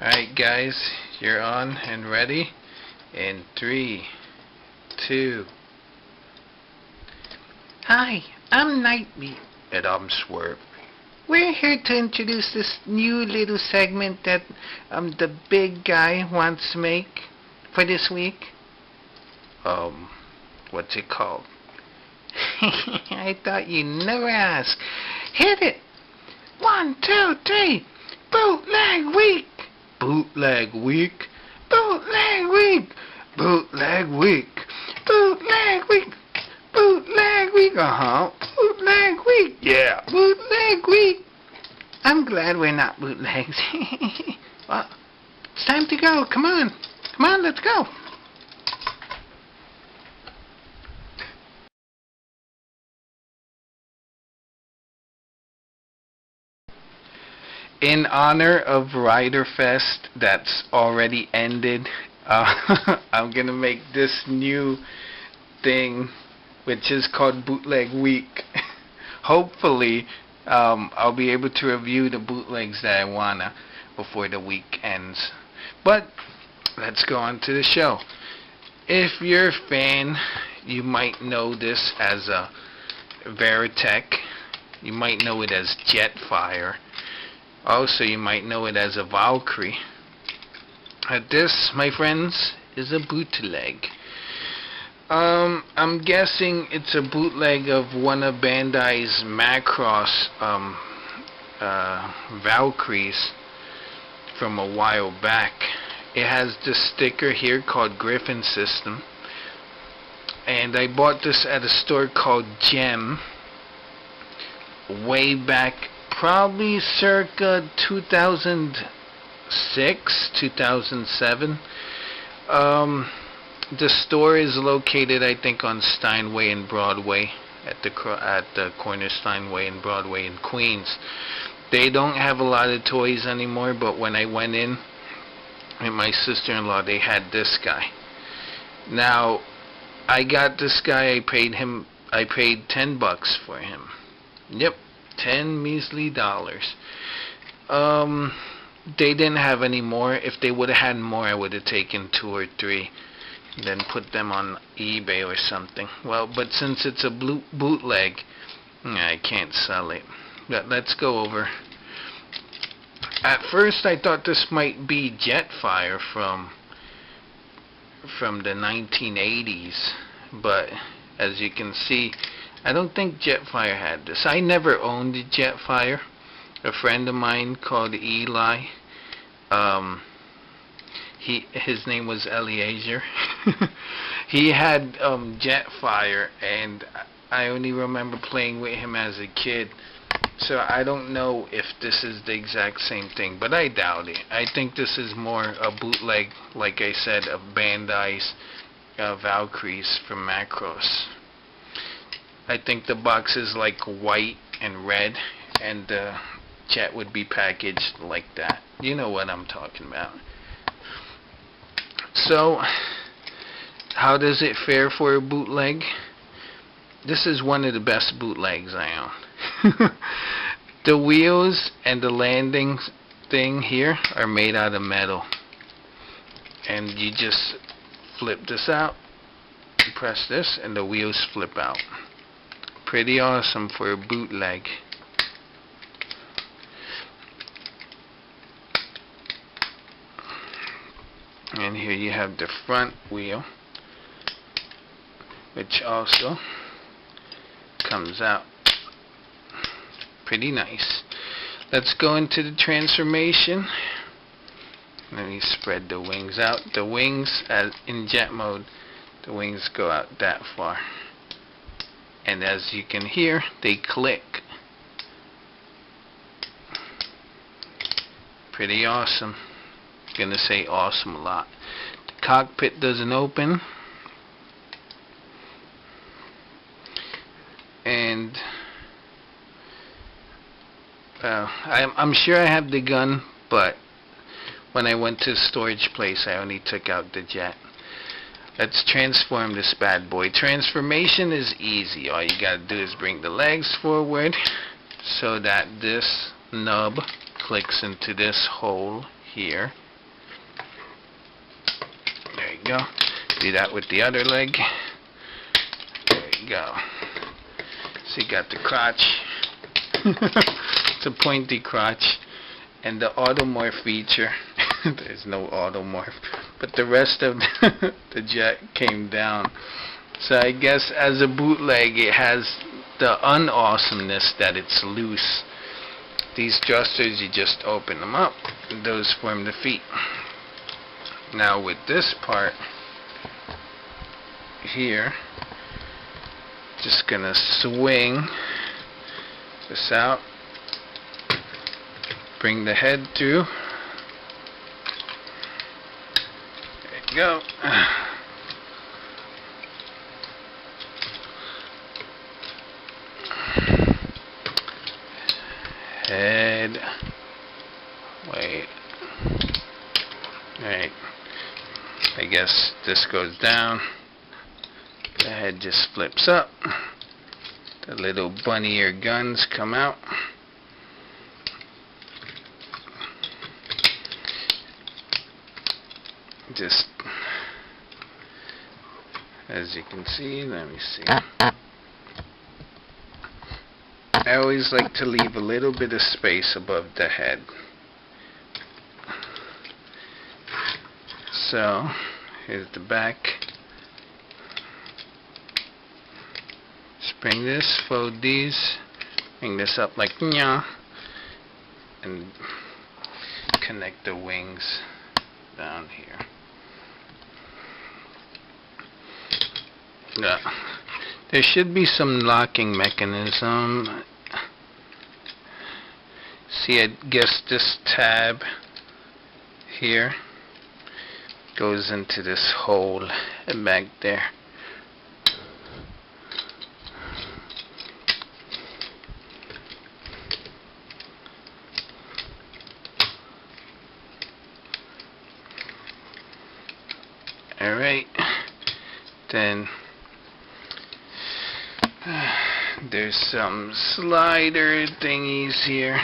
Alright guys, you're on and ready in 3, 2. Hi, I'm Nightbeat. And I'm Swerve. We're here to introduce this new little segment that the big guy wants to make for this week. What's it called? I thought you'd never ask. Hit it! 1, 2, 3. Bootleg-Week! Bootleg-Week! Bootleg-Week! Bootleg-Week! Bootleg-Week! Bootleg-Week! Bootleg-Week! Yeah, Bootleg-Week! I'm glad we're not bootlegs. Well, it's time to go. Come on. Come on, let's go. In honor of Rider Fest that's already ended, I'm gonna make this new thing, which is called Bootleg-Week. Hopefully, I'll be able to review the bootlegs that I wanna before the week ends. But let's go on to the show. If you're a fan, you might know this as a Robotech. You might know it as Jetfire. Also, you might know it as a Valkyrie. This, my friends, is a bootleg. I'm guessing it's a bootleg of one of Bandai's Macross Valkyries from a while back. It has this sticker here called Griffin System, and I bought this at a store called Gem way back, probably circa 2006, 2007. The store is located, I think, on Steinway and Broadway, at the corner Steinway and Broadway in Queens. They don't have a lot of toys anymore, but when I went in with my sister-in-law, they had this guy. Now, I got this guy. I paid $10 for him. Yep, 10 measly dollars. They didn't have any more. If they would have had more, I would have taken 2 or 3. Then put them on eBay or something. Well, but since it's a bootleg, I can't sell it. But let's go over. At first, I thought this might be Jetfire from the 1980s, but as you can see, I don't think Jetfire had this. I never owned a Jetfire. A friend of mine called Eli, his name was Eliezer. He had Jetfire, and I only remember playing with him as a kid. So I don't know if this is the exact same thing, but I doubt it. I think this is more a bootleg, like I said, of Bandai's Valkyries from Macross. I think the box is like white and red, and the Jet would be packaged like that. You know what I'm talking about. So, how does it fare for a bootleg? This is one of the best bootlegs I own. The wheels and the landing thing here are made out of metal. And you just flip this out, press this, and the wheels flip out. Pretty awesome for a bootleg. And here you have the front wheel, which also comes out pretty nice. Let's go into the transformation. Let me spread the wings out. The wings, as in jet mode, the wings go out that far. And as you can hear, they click. Pretty awesome. Gonna say awesome a lot. The cockpit doesn't open, and I'm sure I have the gun, but when I went to the storage place, I only took out the jet. Let's transform this bad boy. Transformation is easy. All you gotta do is bring the legs forward so that this nub clicks into this hole here, you go. Do that with the other leg. There you go. So you got the crotch. It's a pointy crotch. And the automorph feature. There's no automorph. But the rest of the jet came down. So I guess as a bootleg, it has the unawesomeness that it's loose. These thrusters, you just open them up, and those form the feet. Now with this part here, just gonna swing this out, bring the head through. There you go. Head. Wait. Alright. I guess this goes down. The head just flips up. The little bunny ear guns come out. Just as you can see, let me see. I always like to leave a little bit of space above the head. So, here's the back. Just bring this, fold these, bring this up like nya, and connect the wings down here. Yeah. There should be some locking mechanism. See, I guess this tab here goes into this hole back there. Alright, then there's some slider thingies here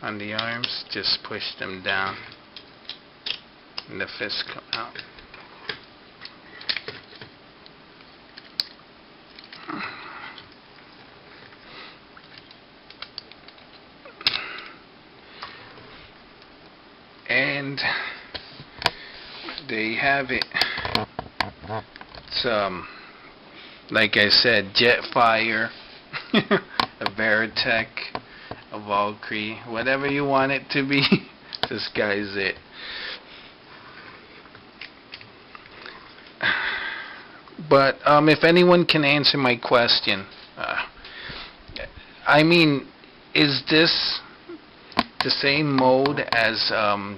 on the arms. Just push them down and the fists come out. And there you have it. It's like I said, Jetfire, a Robotech, a Valkyrie, whatever you want it to be. This guy's it. But if anyone can answer my question, I mean, is this the same mode as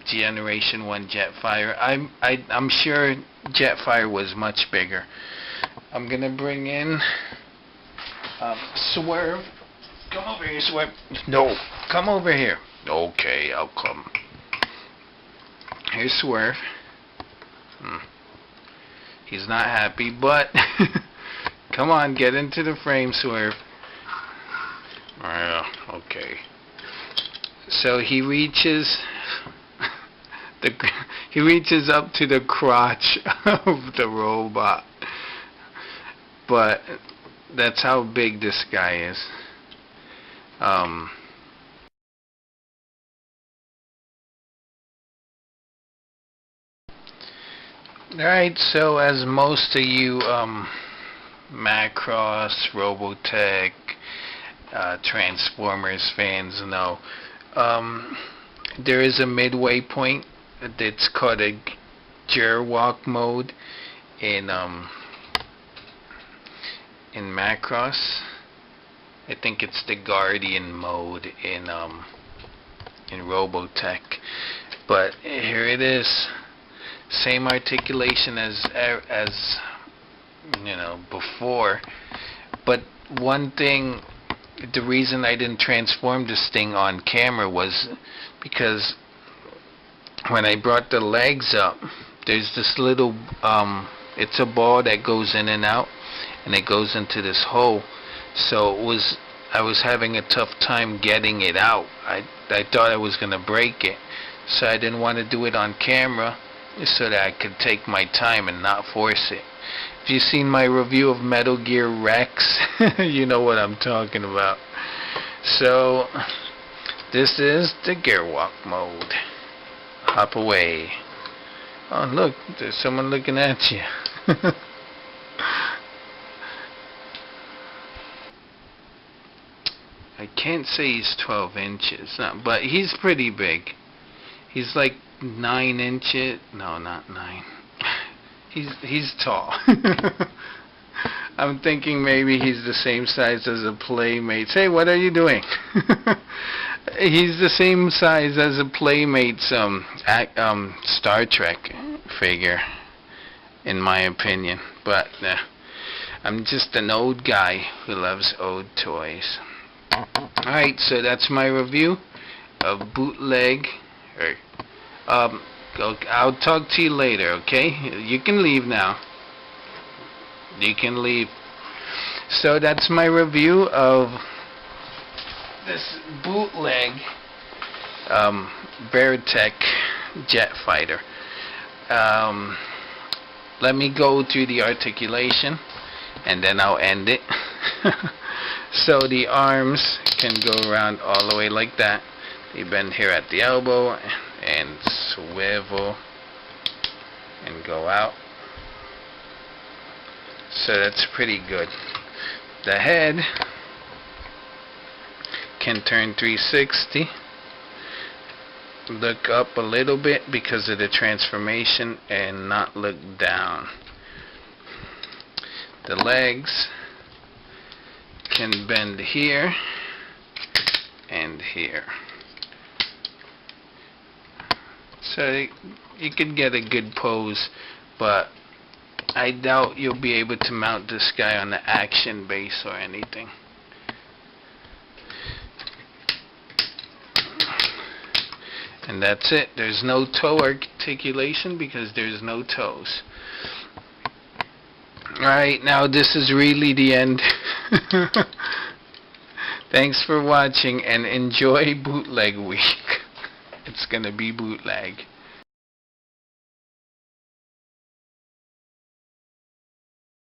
Generation 1 Jetfire? I'm sure Jetfire was much bigger. I'm gonna bring in Swerve. Come over here, Swerve. No, come over here. Okay, I'll come. Here's Swerve. He's not happy, but come on, get into the frame, Swerve. Okay. So he reaches he reaches up to the crotch of the robot. But that's how big this guy is. Alright, so as most of you Macross, Robotech, Transformers fans know, there is a midway point that's called a Gearwalk Mode in Macross. I think it's the Guardian mode in Robotech. But here it is. Same articulation as you know, before. But one thing, the reason I didn't transform this thing on camera was because when I brought the legs up, there's this little it's a ball that goes in and out, and it goes into this hole. So I was having a tough time getting it out. I thought I was gonna break it, so I didn't want to do it on camera so that I could take my time and not force it. If you've seen my review of Metal Gear Rex, you know what I'm talking about. So, this is the Gearwalk Mode. Hop away. Oh look, there's someone looking at you. I can't say he's 12 inches, no, but he's pretty big. He's like 9 inches. No, not 9. He's tall. I'm thinking maybe he's the same size as a Playmate's. Hey, what are you doing? He's the same size as a Playmate's Star Trek figure, in my opinion. But I'm just an old guy who loves old toys. Alright, so that's my review of Bootleg. I'll talk to you later, okay? You can leave now. You can leave. So that's my review of this bootleg Robotech jet fighter. Let me go through the articulation and then I'll end it. So the arms can go around all the way like that. They bend here at the elbow and swivel and go out. So that's pretty good. The head can turn 360, look up a little bit because of the transformation, and not look down. The legs can bend here and here. So you could get a good pose, but I doubt you'll be able to mount this guy on the action base or anything. And that's it. There's no toe articulation because there's no toes. Alright, now this is really the end. Thanks for watching and enjoy Bootleg Week. It's gonna be bootleg.